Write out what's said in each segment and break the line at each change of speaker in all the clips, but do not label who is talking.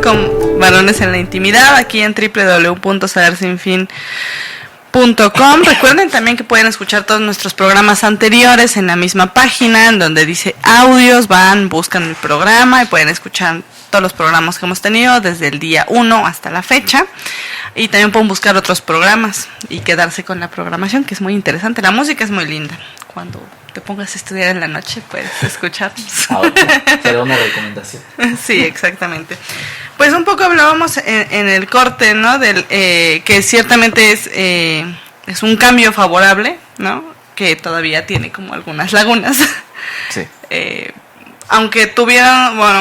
con Varones en la Intimidad, aquí en www.sabersinfin.com. Recuerden también que pueden escuchar todos nuestros programas anteriores en la misma página, en donde dice audios, buscan el programa y pueden escuchar todos los programas que hemos tenido desde el día 1 hasta la fecha. Y también pueden buscar otros programas y quedarse con la programación, que es muy interesante. La música es muy linda. Cuando te pongas a estudiar en la noche, puedes escucharnos.
Será una recomendación.
Sí, exactamente. Pues un poco hablábamos en el corte, ¿no? Del que ciertamente es un cambio favorable, ¿no? Que todavía tiene como algunas lagunas.
Sí.
Aunque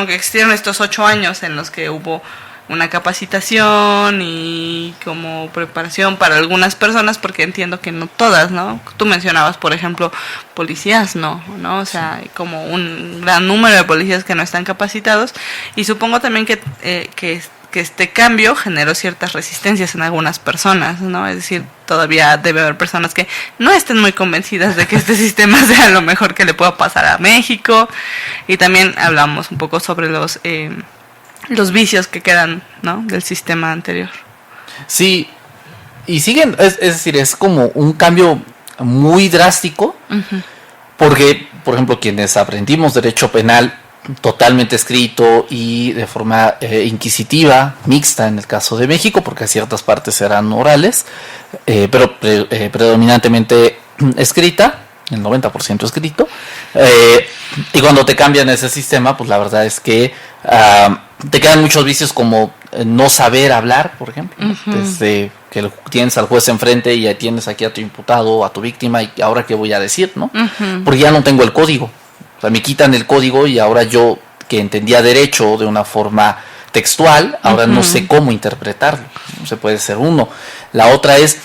existieron estos 8 años en los que hubo una capacitación y como preparación para algunas personas, porque entiendo que no todas, ¿no? Tú mencionabas, por ejemplo, policías, ¿no? O sea, hay como un gran número de policías que no están capacitados, y supongo también que este cambio generó ciertas resistencias en algunas personas, ¿no? Es decir, todavía debe haber personas que no estén muy convencidas de que este sistema sea lo mejor que le pueda pasar a México, y también hablamos un poco sobre los vicios que quedan, ¿no? Del sistema anterior.
Sí, y siguen, es decir, es como un cambio muy drástico, porque, por ejemplo, quienes aprendimos derecho penal totalmente escrito y de forma inquisitiva, mixta en el caso de México, porque ciertas partes eran orales, pero predominantemente escrita, el 90% escrito, y cuando te cambian ese sistema, pues la verdad es que te quedan muchos vicios como no saber hablar, por ejemplo, desde que tienes al juez enfrente y ya tienes aquí a tu imputado, a tu víctima, y ahora qué voy a decir, ¿no? Porque ya no tengo el código, o sea, me quitan el código y ahora yo, que entendía derecho de una forma textual, ahora no sé cómo interpretarlo, no se puede ser uno. La otra es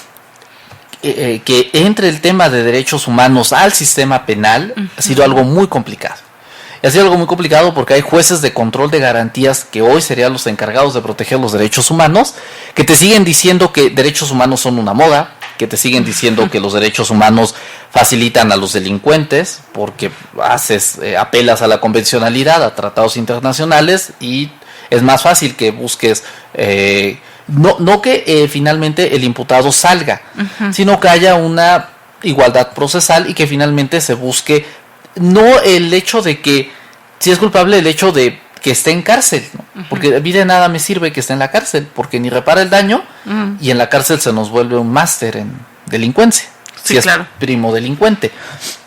que entre el tema de derechos humanos al sistema penal ha sido algo muy complicado. Y ha sido algo muy complicado porque hay jueces de control de garantías que hoy serían los encargados de proteger los derechos humanos, que te siguen diciendo que derechos humanos son una moda, que te siguen diciendo que los derechos humanos facilitan a los delincuentes porque apelas a la convencionalidad, a tratados internacionales, y es más fácil que busques no que finalmente el imputado salga, sino que haya una igualdad procesal y que finalmente se busque no el hecho de que, si es culpable, el hecho de que esté en cárcel, ¿no? Porque a mí de nada me sirve que esté en la cárcel, porque ni repara el daño, y en la cárcel se nos vuelve un máster en delincuencia,
sí,
si
claro.
Es primo delincuente.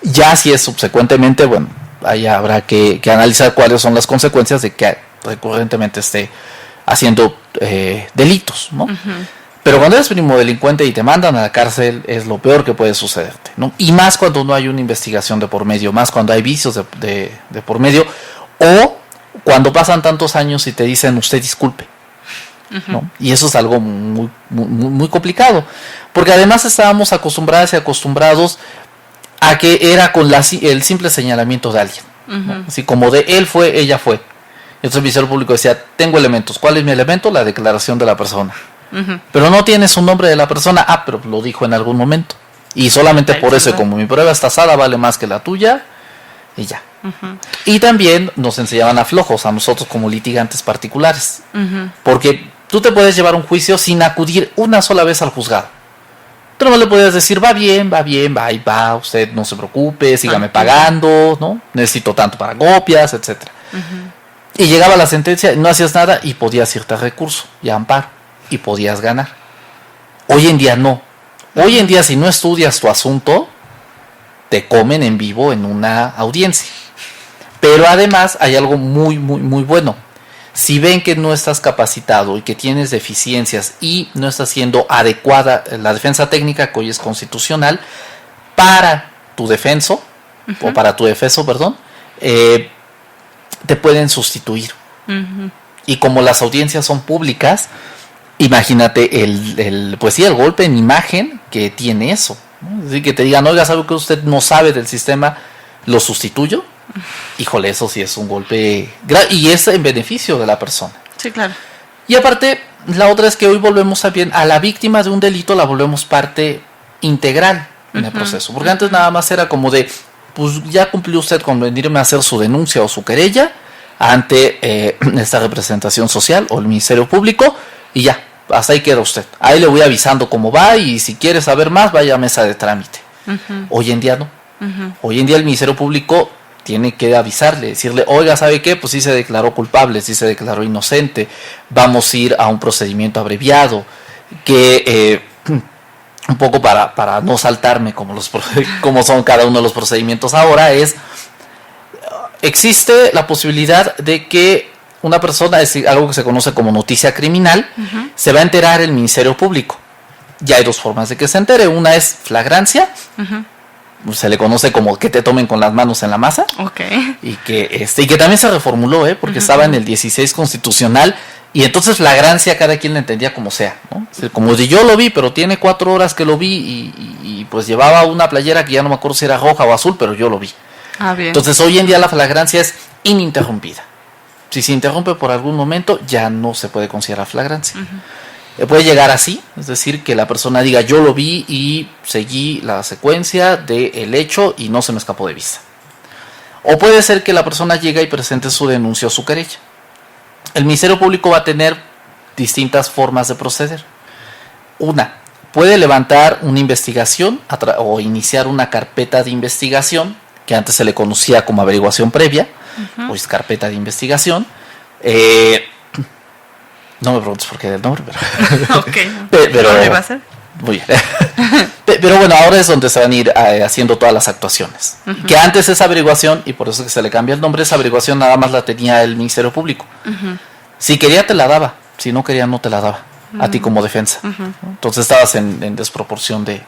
Ya si es subsecuentemente, bueno, ahí habrá que analizar cuáles son las consecuencias de que recurrentemente esté haciendo delitos, ¿no? Pero cuando eres primo delincuente y te mandan a la cárcel, es lo peor que puede sucederte, ¿no? Y más cuando no hay una investigación de por medio, más cuando hay vicios de por medio, o cuando pasan tantos años y te dicen usted disculpe, ¿no? Y eso es algo muy, muy, muy complicado, porque además estábamos acostumbradas y acostumbrados a que era con el simple señalamiento de alguien, ¿no? Así como de él fue, ella fue. Entonces el Ministerio Público decía, tengo elementos. ¿Cuál es mi elemento? La declaración de la persona. Pero no tienes un nombre de la persona. Pero lo dijo en algún momento. Y solamente por eso, como mi prueba está tasada, vale más que la tuya, y ya. Y también nos enseñaban a flojos a nosotros como litigantes particulares. Porque tú te puedes llevar un juicio sin acudir una sola vez al juzgado. Tú no le podías decir, va bien, ahí va, usted no se preocupe, sígame pagando, ¿no? Necesito tanto para copias, etcétera. Y llegaba la sentencia, no hacías nada y podías irte a recurso y a amparo y podías ganar. Hoy en día no. Hoy en día, si no estudias tu asunto, te comen en vivo en una audiencia. Pero además hay algo muy, muy, muy bueno. Si ven que no estás capacitado y que tienes deficiencias y no está siendo adecuada la defensa técnica, que hoy es constitucional, para tu defenso, o para tu defenso, perdón, te pueden sustituir. Y como las audiencias son públicas, imagínate el golpe en imagen que tiene eso, ¿no? Así que te digan, oiga, ¿sabe que usted no sabe del sistema? ¿Lo sustituyo? Híjole, eso sí es un golpe grave y es en beneficio de la persona.
Sí, claro.
Y aparte, la otra es que hoy volvemos a la víctima de un delito, la volvemos parte integral en el proceso. Porque antes nada más era como de, pues ya cumplió usted con venirme a hacer su denuncia o su querella, ante esta representación social o el Ministerio Público, y ya, hasta ahí queda usted. Ahí le voy avisando cómo va, y si quiere saber más, vaya a mesa de trámite. Hoy en día no. Hoy en día el Ministerio Público tiene que avisarle, decirle, oiga, ¿sabe qué? Pues sí se declaró culpable, sí se declaró inocente, vamos a ir a un procedimiento abreviado, que un poco para no saltarme como son cada uno de los procedimientos ahora, existe la posibilidad de que una persona, es decir, algo que se conoce como noticia criminal, se va a enterar el Ministerio Público. Ya hay dos formas de que se entere, una es flagrancia, se le conoce como que te tomen con las manos en la masa, y que también se reformuló, porque estaba en el 16 constitucional, y entonces flagrancia cada quien la entendía como sea, ¿no? Es decir, como si yo lo vi, pero tiene 4 horas que lo vi, y pues llevaba una playera que ya no me acuerdo si era roja o azul, pero yo lo vi.
Bien.
Entonces hoy en día la flagrancia es ininterrumpida. Si se interrumpe por algún momento, ya no se puede considerar flagrancia. Puede llegar así, es decir, que la persona diga, yo lo vi y seguí la secuencia del hecho y no se me escapó de vista. O puede ser que la persona llegue y presente su denuncia o su querella. El Ministerio Público va a tener distintas formas de proceder. Una, puede levantar una investigación o iniciar una carpeta de investigación, que antes se le conocía como averiguación previa, o es carpeta de investigación. No me preguntes por qué del nombre, pero
¿No lo iba a hacer?
Muy bien. Pero bueno, ahora es donde se van a ir haciendo todas las actuaciones. Que antes esa averiguación, y por eso que se le cambia el nombre, esa averiguación nada más la tenía el Ministerio Público. Si quería te la daba, si no quería no te la daba, a ti como defensa. Entonces estabas en desproporción de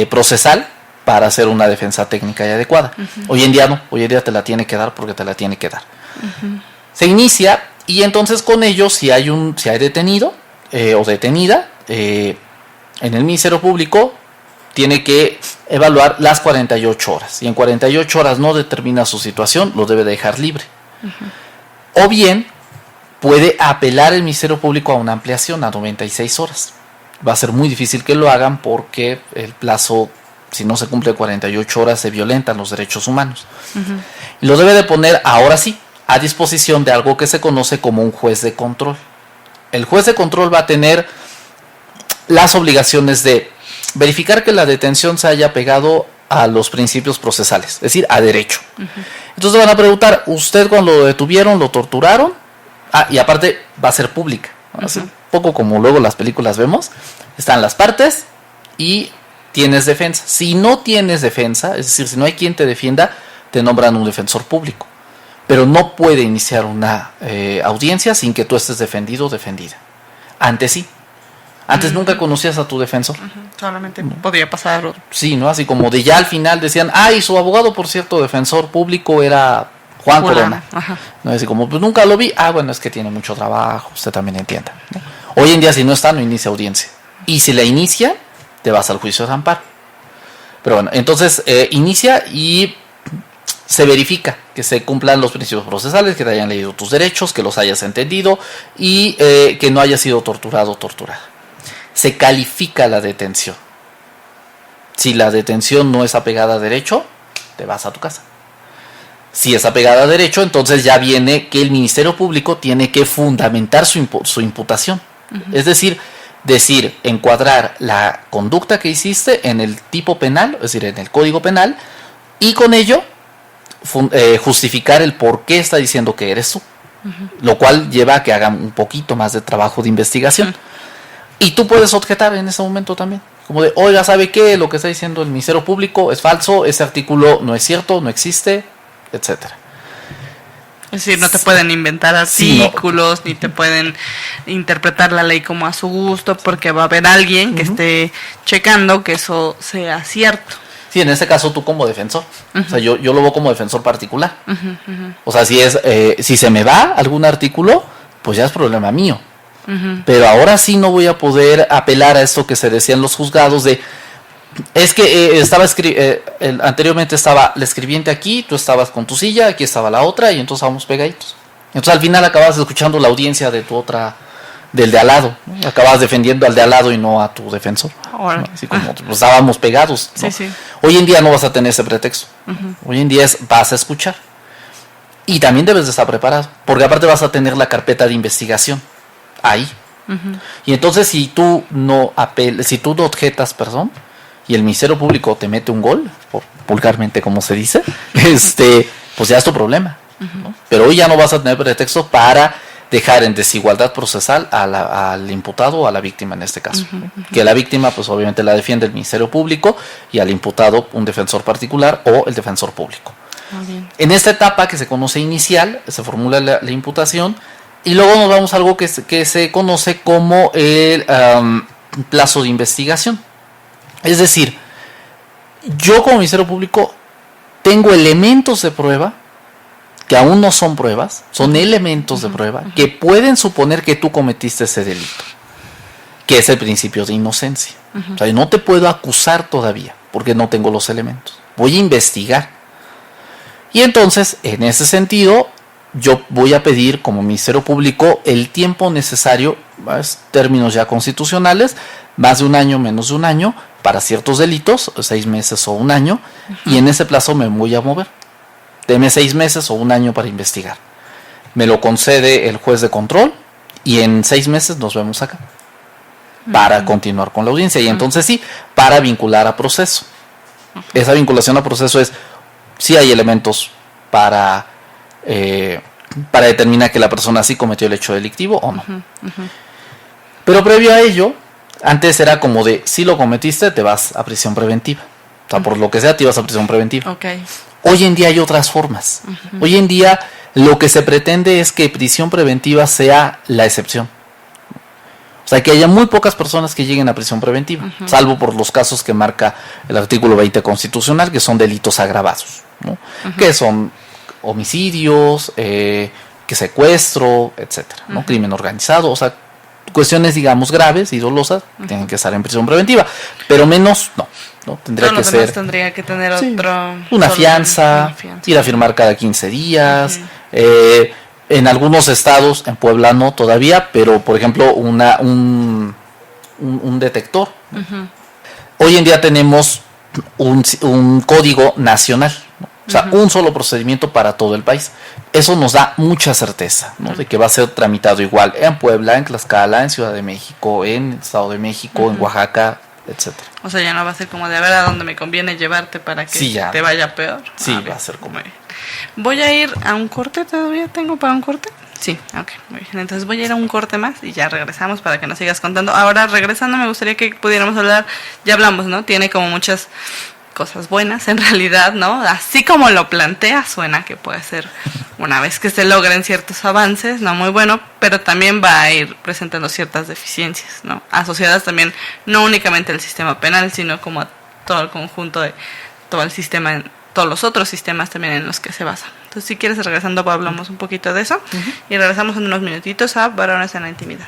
procesal para hacer una defensa técnica y adecuada. Hoy en día no, hoy en día te la tiene que dar porque te la tiene que dar. Se inicia, y entonces con ello, si hay detenido o detenida, en el Ministerio Público tiene que evaluar las 48 horas. Y en 48 horas no determina su situación, lo debe dejar libre. O bien puede apelar el Ministerio Público a una ampliación a 96 horas. Va a ser muy difícil que lo hagan porque el plazo, si no se cumple 48 horas, se violentan los derechos humanos. Y lo debe de poner, ahora sí, a disposición de algo que se conoce como un juez de control. El juez de control va a tener las obligaciones de verificar que la detención se haya pegado a los principios procesales, es decir, a derecho. Entonces van a preguntar, ¿usted cuando lo detuvieron lo torturaron? Y aparte va a ser pública, ¿no? Un poco como luego las películas vemos, están las partes y tienes defensa. Si no tienes defensa, es decir, si no hay quien te defienda, te nombran un defensor público. Pero no puede iniciar una audiencia sin que tú estés defendido o defendida. Antes sí. Antes nunca conocías a tu defensor.
Solamente podía pasar.
Sí, ¿no? Así como de ya al final decían, y su abogado, por cierto, defensor público era Juan Corona. No, así como, pues nunca lo vi. Bueno, es que tiene mucho trabajo, usted también entienda, ¿no? Hoy en día, si no está, no inicia audiencia. Y si la inicia, te vas al juicio de amparo. Pero bueno, entonces inicia y se verifica que se cumplan los principios procesales, que te hayan leído tus derechos, que los hayas entendido y que no hayas sido torturado o torturada. Se califica la detención. Si la detención no es apegada a derecho, te vas a tu casa. Si es apegada a derecho, entonces ya viene que el Ministerio Público tiene que fundamentar su imputación. Es decir, encuadrar la conducta que hiciste en el tipo penal, es decir, en el Código Penal, y con ello justificar el por qué está diciendo que eres tú. Lo cual lleva a que hagan un poquito más de trabajo de investigación. Y tú puedes objetar en ese momento también. Como de, oiga, ¿sabe qué? Lo que está diciendo el Ministerio Público es falso, ese artículo no es cierto, no existe, etcétera.
Es decir, no te pueden inventar artículos, ni te pueden interpretar la ley como a su gusto, porque va a haber alguien que esté checando que eso sea cierto.
Sí, en ese caso tú como defensor. O sea, yo lo veo como defensor particular. O sea, si se me va algún artículo, pues ya es problema mío. Pero ahora sí no voy a poder apelar a esto que se decía en los juzgados de, es que anteriormente estaba la escribiente aquí, tú estabas con tu silla, aquí estaba la otra, y entonces estábamos pegaditos. Entonces al final acabas escuchando la audiencia de del de al lado, ¿no? Acabas defendiendo al de al lado y no a tu defensor, ¿no? Así como pues, estábamos pegados, ¿no?
Sí.
Hoy en día no vas a tener ese pretexto. Hoy en día vas a escuchar. Y también debes de estar preparado, porque aparte vas a tener la carpeta de investigación ahí. Y entonces si tú no objetas, perdón, y el Ministerio Público te mete un gol, vulgarmente como se dice, pues ya es tu problema, ¿no? Pero hoy ya no vas a tener pretexto para dejar en desigualdad procesal al imputado o a la víctima en este caso. Que la víctima pues obviamente la defiende el Ministerio Público y al imputado un defensor particular o el defensor público. En esta etapa que se conoce inicial, se formula la imputación y luego nos vamos a algo que se conoce como el plazo de investigación. Es decir, yo como Ministerio Público tengo elementos de prueba que aún no son pruebas, son elementos de prueba que pueden suponer que tú cometiste ese delito, que es el principio de inocencia. O sea, yo no te puedo acusar todavía porque no tengo los elementos. Voy a investigar. Y entonces, en ese sentido, yo voy a pedir como Ministerio Público el tiempo necesario, términos ya constitucionales, más de un año, menos de un año, para ciertos delitos, 6 meses o un año, y en ese plazo me voy a mover. Deme 6 meses o un año para investigar. Me lo concede el juez de control y en 6 meses nos vemos acá para continuar con la audiencia. Y entonces sí, para vincular a proceso. Esa vinculación a proceso es si hay elementos para determinar que la persona sí cometió el hecho delictivo o no. Pero previo a ello, antes era como de si lo cometiste, te vas a prisión preventiva. O sea, por lo que sea, te vas a prisión preventiva. Hoy en día hay otras formas. Hoy en día lo que se pretende es que prisión preventiva sea la excepción. O sea, que haya muy pocas personas que lleguen a prisión preventiva, salvo por los casos que marca el artículo 20 constitucional, que son delitos agravados, ¿no? Que son homicidios, que secuestro, etcétera, ¿no? Crimen organizado, o sea, cuestiones, digamos, graves y dolosas tienen que estar en prisión preventiva, pero menos no. Tendría que ser,
tendría que tener
una fianza, ir a firmar cada 15 días. En algunos estados, en Puebla no todavía, pero por ejemplo un detector. Hoy en día tenemos un código nacional, ¿no? O sea, un solo procedimiento para todo el país. Eso nos da mucha certeza, ¿no? De que va a ser tramitado igual en Puebla, en Tlaxcala, en Ciudad de México, en Estado de México, en Oaxaca, etcétera.
O sea, ya no va a ser como de a ver a dónde me conviene llevarte para que te vaya peor.
Sí, va a ser como...
Voy a ir a un corte, ¿todavía tengo para un corte? Sí, ok, muy bien. Entonces voy a ir a un corte más y ya regresamos para que nos sigas contando. Ahora, regresando, me gustaría que pudiéramos hablar, ya hablamos, ¿no? Tiene como muchas cosas buenas en realidad, ¿no? Así como lo plantea, suena que puede ser, una vez que se logren ciertos avances, no muy bueno, pero también va a ir presentando ciertas deficiencias, ¿no? Asociadas también, no únicamente al sistema penal, sino como a todo el conjunto de todo el sistema, todos los otros sistemas también en los que se basa. Entonces, si quieres, regresando, hablamos un poquito de eso y regresamos en unos minutitos a Varones en la Intimidad.